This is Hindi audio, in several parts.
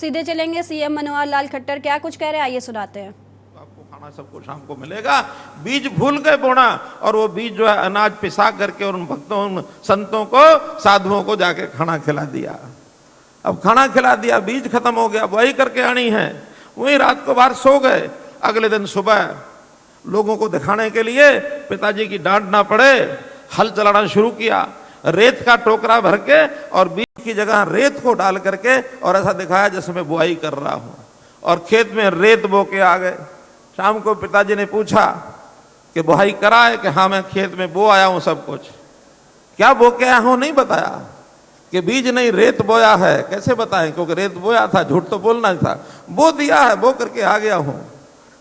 सीधे चलेंगे सीएम मनोहर लाल खट्टर क्या कुछ कह रहे हैं, आइए सुनाते हैं। आपको खाना सबको शाम को मिलेगा। बीज भूल गए बोना, और वो बीज जो है अनाज पिसा करके और उन भक्तों उन संतों को साधुओं को जाके खाना खिला दिया। अब खाना खिला दिया, बीज खत्म हो गया, वही करके आनी है। वही रात को बाहर सो गए। अगले दिन सुबह लोगों को दिखाने के लिए पिताजी की डांट ना पड़े, हल चलाना शुरू किया। रेत का टोकरा भर के और बीज की जगह रेत को डाल करके और ऐसा दिखाया जैसे मैं बुआई कर रहा हूं, और खेत में रेत बो के आ गए। शाम को पिताजी ने पूछा कि बुआई करा है? कि हाँ, मैं खेत में बो आया हूं सब कुछ। क्या बो के आया हूं? नहीं बताया। कि बीज नहीं, रेत बोया है। कैसे बताएं? क्योंकि रेत बोया था, झूठ तो बोलना था। बो दिया है, बो करके आ गया हूं।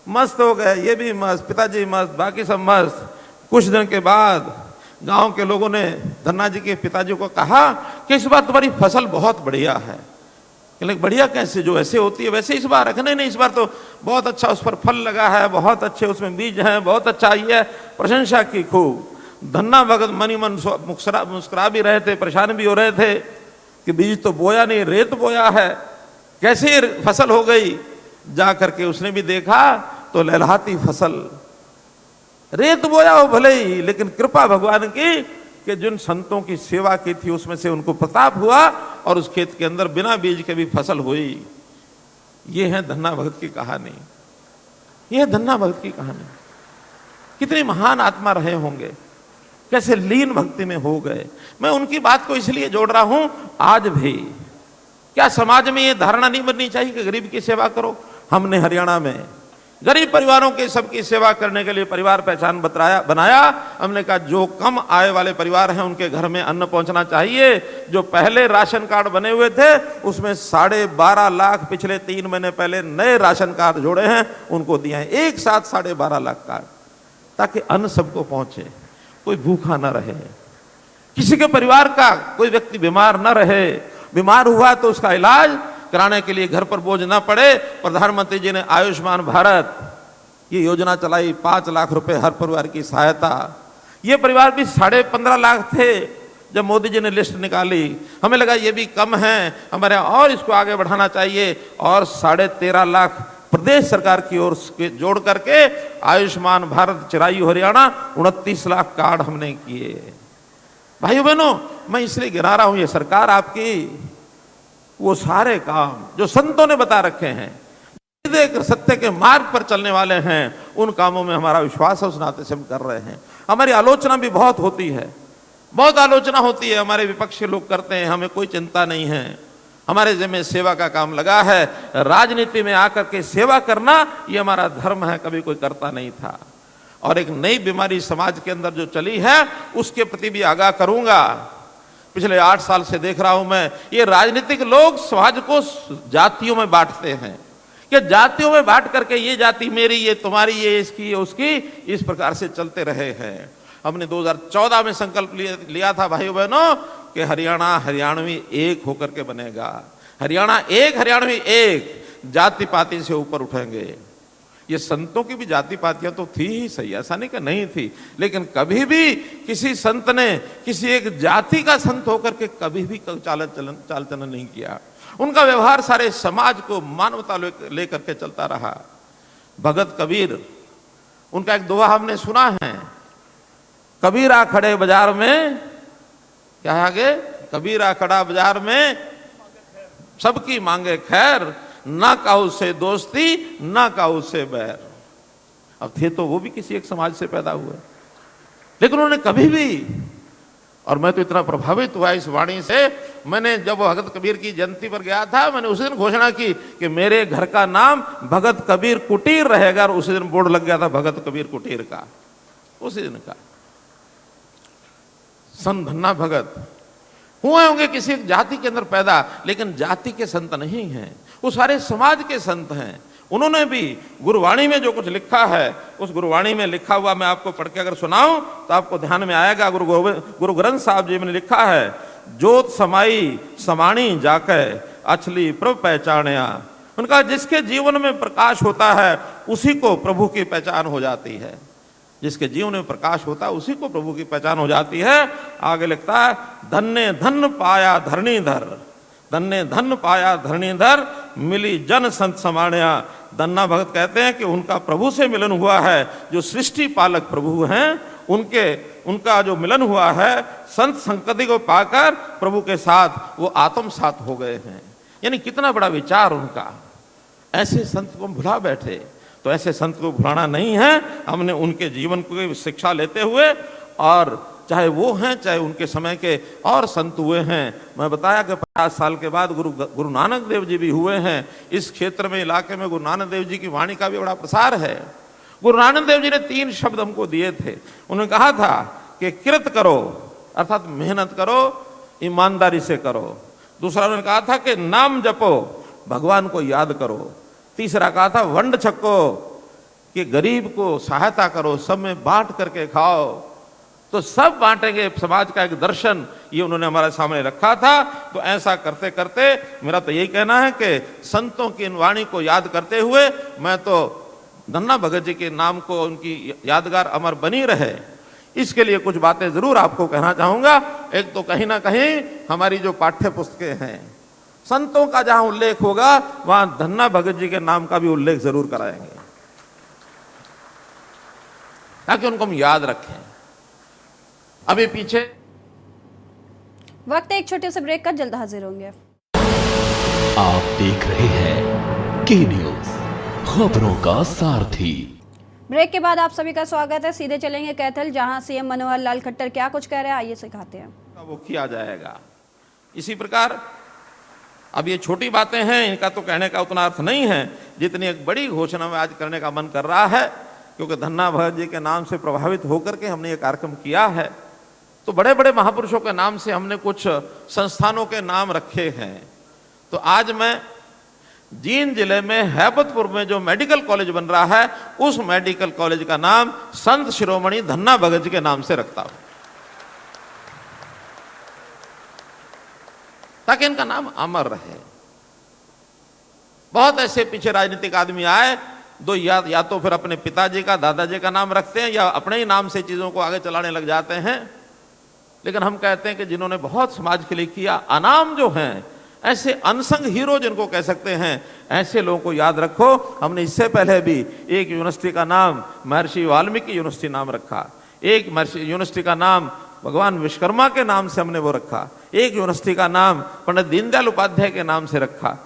मस्त हो गए, ये भी मस्त, पिताजी मस्त, बाकी सब मस्त। कुछ दिन के बाद गांव के लोगों ने धन्ना जी के पिताजी को कहा कि इस बार तुम्हारी फसल बहुत बढ़िया है। लेकिन बढ़िया कैसे? जो ऐसे होती है वैसे इस बार रखने नहीं, इस बार तो बहुत अच्छा उस पर फल लगा है, बहुत अच्छे उसमें बीज हैं, बहुत अच्छा ये है। प्रशंसा की खूब। धन्ना भगत मनी मन मुस्कुरा भी रहे थे, परेशान भी हो रहे थे कि बीज तो बोया नहीं, रेत बोया है, कैसे फसल हो गई। जा करके उसने भी देखा तो लहलहाती फसल। रेत बोया हो भले ही, लेकिन कृपा भगवान की कि जिन संतों की सेवा की थी उसमें से उनको प्रताप हुआ और उस खेत के अंदर बिना बीज के भी फसल हुई। ये है धन्ना भगत की कहानी। ये है धन्ना भगत की कहानी। कितनी महान आत्मा रहे होंगे, कैसे लीन भक्ति में हो गए। मैं उनकी बात को इसलिए जोड़ रहा हूं। आज भी क्या समाज में ये धारणा नहीं बननी चाहिए कि गरीब की सेवा करो? हमने हरियाणा में गरीब परिवारों के सबकी सेवा करने के लिए परिवार पहचान बनाया। हमने कहा जो कम आय वाले परिवार हैं उनके घर में अन्न पहुंचना चाहिए। जो पहले राशन कार्ड बने हुए थे उसमें 12.5 लाख पिछले 3 महीने पहले नए राशन कार्ड जोड़े हैं, उनको दिए हैं। एक साथ 12.5 लाख कार्ड, ताकि अन्न सबको पहुंचे, कोई भूखा ना रहे, किसी के परिवार का कोई व्यक्ति बीमार ना रहे। बीमार हुआ तो उसका इलाज कराने के लिए घर पर बोझ ना पड़े। प्रधानमंत्री जी ने आयुष्मान भारत ये योजना चलाई, 5 लाख रुपए हर परिवार की सहायता। ये परिवार भी 15.5 लाख थे जब मोदी जी ने लिस्ट निकाली। हमें लगा ये भी कम है, हमारे और इसको आगे बढ़ाना चाहिए, और 13.5 लाख प्रदेश सरकार की ओर से जोड़ करके आयुष्मान भारत चिरायु हरियाणा 29 लाख कार्ड हमने किए। भाइयों बहनों, मैं इसलिए गिरा रहा हूं, ये सरकार आपकी वो सारे काम जो संतों ने बता रखे हैं, सत्य के मार्ग पर चलने वाले हैं, उन कामों में हमारा विश्वास है, उस नाते से हम कर रहे हैं। हमारी आलोचना भी बहुत होती है, बहुत आलोचना होती है, हमारे विपक्ष के लोग करते हैं, हमें कोई चिंता नहीं है। हमारे जिम्मे सेवा का काम लगा है। राजनीति में आकर के सेवा करना ये हमारा धर्म है, कभी कोई करता नहीं था। और एक नई बीमारी समाज के अंदर जो चली है उसके प्रति भी आगाह करूंगा। पिछले 8 साल से देख रहा हूं मैं, ये राजनीतिक लोग समाज को जातियों में बांटते हैं कि जातियों में बांट करके ये जाति मेरी, ये तुम्हारी, ये इसकी, ये उसकी, इस प्रकार से चलते रहे हैं। हमने 2014 में संकल्प लिया था भाइयों बहनों कि हरियाणा हरियाणवी एक होकर के बनेगा। हरियाणा एक, हरियाणवी एक, जाति पाति से ऊपर उठेंगे। ये संतों की भी जाति पातियां तो थी ही सही, ऐसा नहीं कि नहीं थी, लेकिन कभी भी किसी संत ने किसी एक जाति का संत होकर के कभी भी चाल चलन नहीं किया। उनका व्यवहार सारे समाज को मानवता लेकर के चलता रहा। भगत कबीर, उनका एक दोहा हमने सुना है, कबीरा खड़े बाजार में, क्या है आगे, कबीरा खड़ा बाजार में सबकी मांगे खैर, ना काऊ से दोस्ती ना काऊ से बैर। अब थे तो वो भी किसी एक समाज से पैदा हुए, लेकिन उन्होंने कभी भी, और मैं तो इतना प्रभावित हुआ इस वाणी से, मैंने जब भगत कबीर की जयंती पर गया था, मैंने उसी दिन घोषणा की कि मेरे घर का नाम भगत कबीर कुटीर रहेगा, और उसी दिन बोर्ड लग गया था भगत कबीर कुटीर का। उसी दिन का संत धन्ना भगत हुए होंगे किसी जाति के अंदर पैदा, लेकिन जाति के संत नहीं हैं, वो सारे समाज के संत हैं। उन्होंने भी गुरुवाणी में जो कुछ लिखा है, उस गुरुवाणी में लिखा हुआ मैं आपको पढ़ के अगर सुनाऊं तो आपको ध्यान में आएगा। गुरु ग्रंथ साहब जी ने लिखा है, जोत समाई समाणी जाके अछली प्रभु पहचानया। उनका जिसके जीवन में प्रकाश होता है उसी को प्रभु की पहचान हो जाती है। जिसके जीवन में प्रकाश होता है उसी को प्रभु की पहचान हो जाती है। आगे लिखता है, धन्य धन पाया धरणीधर, धन्य धन पाया धरणीधर, मिली जन संत समाणया। धन्ना भगत कहते हैं कि उनका प्रभु से मिलन हुआ है, जो सृष्टि पालक प्रभु हैं उनका जो मिलन हुआ है, संत संगति को पाकर प्रभु के साथ वो आत्म साथ हो गए हैं। यानी कितना बड़ा विचार उनका। ऐसे संत को भुला बैठे, तो ऐसे संत को भुलाना नहीं है। हमने उनके जीवन को शिक्षा लेते हुए, और चाहे वो हैं चाहे उनके समय के और संत हुए हैं। मैं बताया कि 50 साल के बाद गुरु नानक देव जी भी हुए हैं। इस क्षेत्र में, इलाके में गुरु नानक देव जी की वाणी का भी बड़ा प्रसार है। गुरु नानक देव जी ने 3 शब्द हमको दिए थे। उन्होंने कहा था कि कृत करो, अर्थात मेहनत करो, ईमानदारी से करो। दूसरा उन्होंने कहा था कि नाम जपो, भगवान को याद करो। तीसरा कहा था वंड छको, कि गरीब को सहायता करो, सब में बांट करके खाओ। तो सब बांटेंगे, समाज का एक दर्शन ये उन्होंने हमारे सामने रखा था। तो ऐसा करते करते मेरा तो यही कहना है कि संतों की इन वाणी को याद करते हुए मैं तो धन्ना भगत जी के नाम को, उनकी यादगार अमर बनी रहे, इसके लिए कुछ बातें जरूर आपको कहना चाहूंगा। एक तो कहीं ना कहीं हमारी जो पाठ्य पुस्तकें हैं, संतों का जहां उल्लेख होगा वहां धन्ना भगत जी के नाम का भी उल्लेख जरूर कराएंगे, ताकि उनको हम याद रखें। अभी पीछे वक्त एक छोटे से ब्रेक का, जल्द हाजिर होंगे। आप देख रहे हैं के न्यूज, खबरों का सारथी। ब्रेक के बाद आप सभी का स्वागत है। सीधे चलेंगे कैथल, जहां सीएम मनोहर लाल खट्टर क्या कुछ कह रहे हैं, आइए सिखाते हैं। वो किया जाएगा। इसी प्रकार अब ये छोटी बातें हैं, इनका तो कहने का उतना अर्थ नहीं है जितनी एक बड़ी घोषणा में आज करने का मन कर रहा है, क्योंकि धन्ना भगत जी के नाम से प्रभावित होकर के हमने ये कार्यक्रम किया है। तो बड़े बड़े महापुरुषों के नाम से हमने कुछ संस्थानों के नाम रखे हैं। तो आज मैं जींद जिले में हैबतपुर में जो मेडिकल कॉलेज बन रहा है, उस मेडिकल कॉलेज का नाम संत शिरोमणि धन्ना भगत जी के नाम से रखता हूं, ताकि इनका नाम अमर रहे। बहुत ऐसे पीछे राजनीतिक आदमी आए, दो या तो फिर अपने पिताजी का, दादाजी का नाम रखते हैं, या अपने ही नाम से चीजों को आगे चलाने लग जाते हैं। लेकिन हम कहते हैं कि जिन्होंने बहुत समाज के लिए किया, अनाम जो हैं, ऐसे अनसंग हीरो जिनको कह सकते हैं, ऐसे लोगों को याद रखो। हमने इससे पहले भी एक यूनिवर्सिटी का नाम महर्षि वाल्मीकि यूनिवर्सिटी नाम रखा, एक यूनिवर्सिटी का नाम भगवान विश्वकर्मा के नाम से हमने वो रखा, एक यूनिवर्सिटी का नाम पंडित दीनदयाल उपाध्याय के नाम से रखा।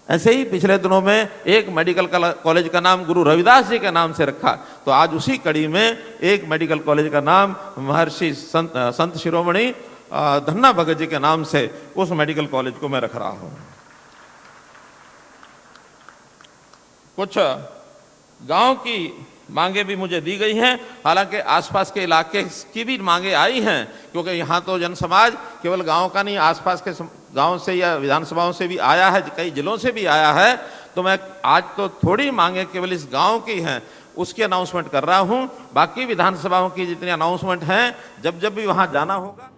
ऐसे ही पिछले दिनों में एक मेडिकल कॉलेज का नाम गुरु रविदास जी के नाम से रखा। तो आज उसी कड़ी में एक मेडिकल कॉलेज का नाम महर्षि संत शिरोमणि धन्ना भगत जी के नाम से उस मेडिकल कॉलेज को मैं रख रहा हूं। कुछ गांव की मांगे भी मुझे दी गई हैं, हालांकि आसपास के इलाके की भी मांगे आई हैं, क्योंकि यहाँ तो जन समाज केवल गांव का नहीं, आसपास के गांव से या विधानसभाओं से भी आया है, कई जिलों से भी आया है। तो मैं आज तो थोड़ी मांगे केवल इस गांव की हैं, उसकी अनाउंसमेंट कर रहा हूं। बाकी विधानसभाओं की जितनी अनाउंसमेंट हैं, जब जब भी वहां जाना होगा